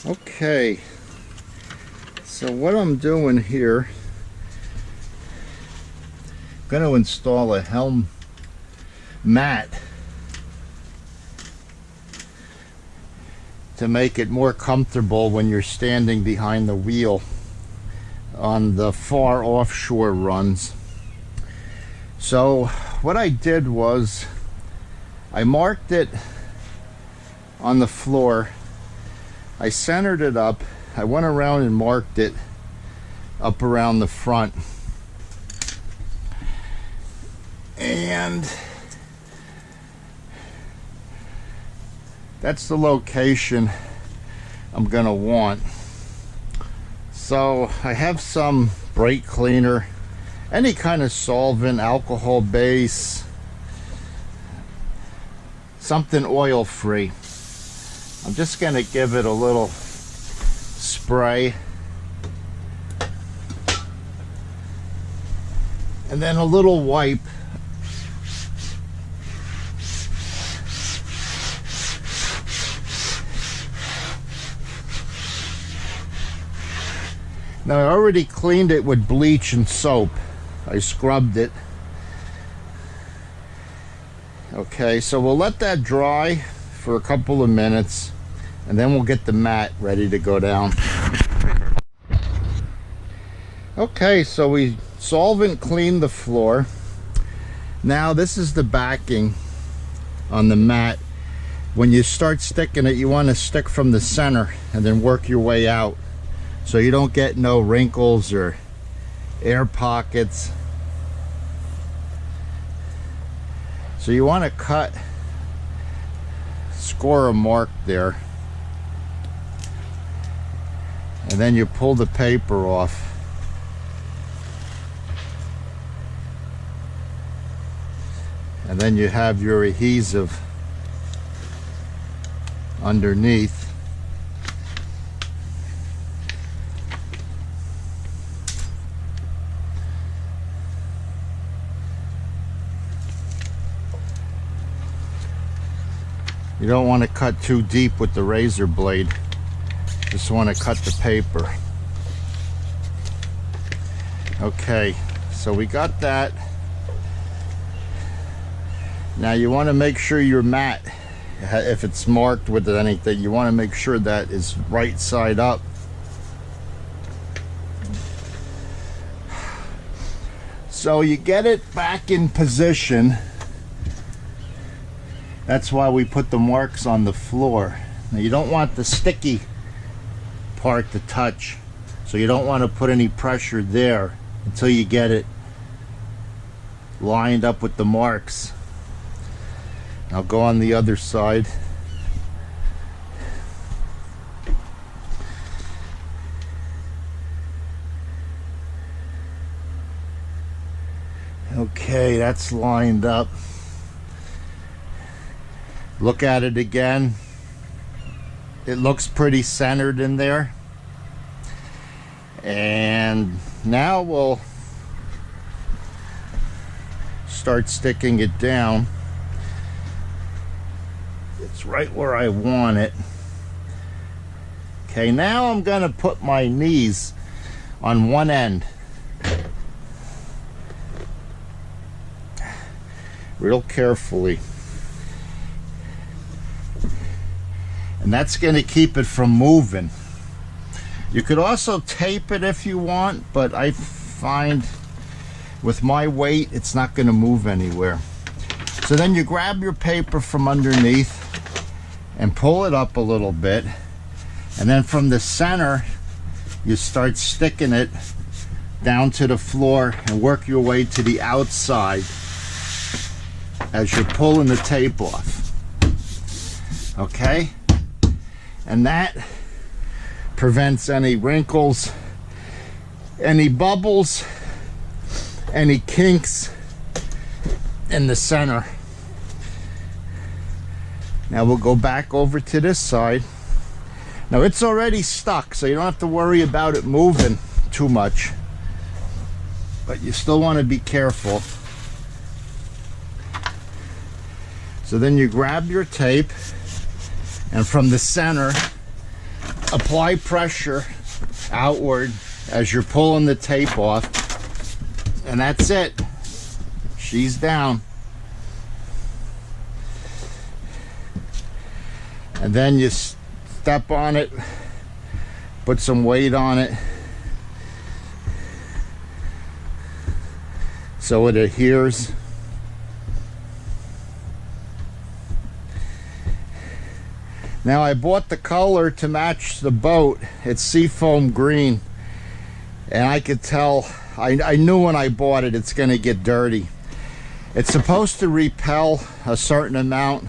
Okay, so what I'm doing here, I'm going to install a helm mat to make it more comfortable when you're standing behind the wheel on the far offshore runs. So what I did was I marked it on the floor. I centered it up. I went around and marked it up around the front. And that's the location I'm gonna want. So I have some brake cleaner, any kind of solvent, alcohol base, something oil free. I'm just going to give it a little spray and then a little wipe. Now I already cleaned it with bleach and soap. I scrubbed it. Okay, so we'll let that dry for a couple of minutes and then we'll get the mat ready to go down. Okay, so we solvent cleaned the floor. Now this is the backing on the mat. When you start sticking it, you want to stick from the center and then work your way out so you don't get no wrinkles or air pockets. So you want to score a mark there, and then you pull the paper off. And then you have your adhesive underneath. You don't want to cut too deep with the razor blade. Just want to cut the paper. Okay, so we got that. Now you want to make sure your mat, if it's marked with anything, you want to make sure that is right side up. So you get it back in position. That's why we put the marks on the floor. Now you don't want the sticky part to touch, so you don't want to put any pressure there until you get it lined up with the marks. I'll go on the other side. Okay, that's lined up. Look at it again. It looks pretty centered in there. And now we'll start sticking it down. It's right where I want it. Okay, now I'm gonna put my knees on one end. Real carefully. And that's going to keep it from moving. You could also tape it if you want, but I find with my weight it's not going to move anywhere. So then you grab your paper from underneath and pull it up a little bit, and then from the center you start sticking it down to the floor and work your way to the outside as you're pulling the tape off. Okay? And that prevents any wrinkles, any bubbles, any kinks in the center. Now we'll go back over to this side. Now it's already stuck, so you don't have to worry about it moving too much, but you still want to be careful. So then you grab your tape, and from the center apply pressure outward as you're pulling the tape off, and that's it. She's down. And then you step on it, put some weight on it so it adheres. Now I bought the color to match the boat. It's seafoam green, and I could tell, I knew when I bought it, it's gonna get dirty. It's supposed to repel a certain amount,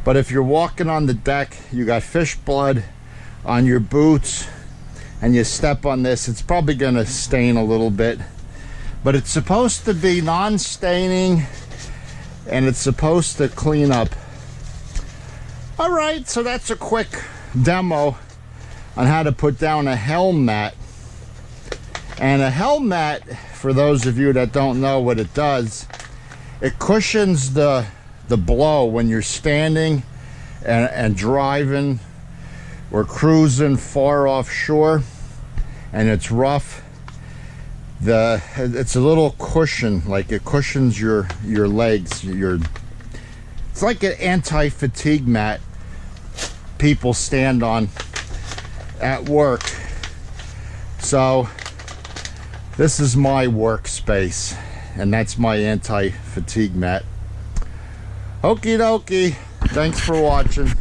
but if you're walking on the deck, you got fish blood on your boots, and you step on this, it's probably gonna stain a little bit. But it's supposed to be non-staining, and it's supposed to clean up. All right, so that's a quick demo on how to put down a helm mat. And a helm mat, for those of you that don't know what it does, it cushions the blow when you're standing and driving or cruising far offshore and it's rough. It's a little cushion, like it cushions your legs. It's like an anti-fatigue mat people stand on at work. So this is my workspace, and that's my anti-fatigue mat. Okie dokie. Thanks for watching.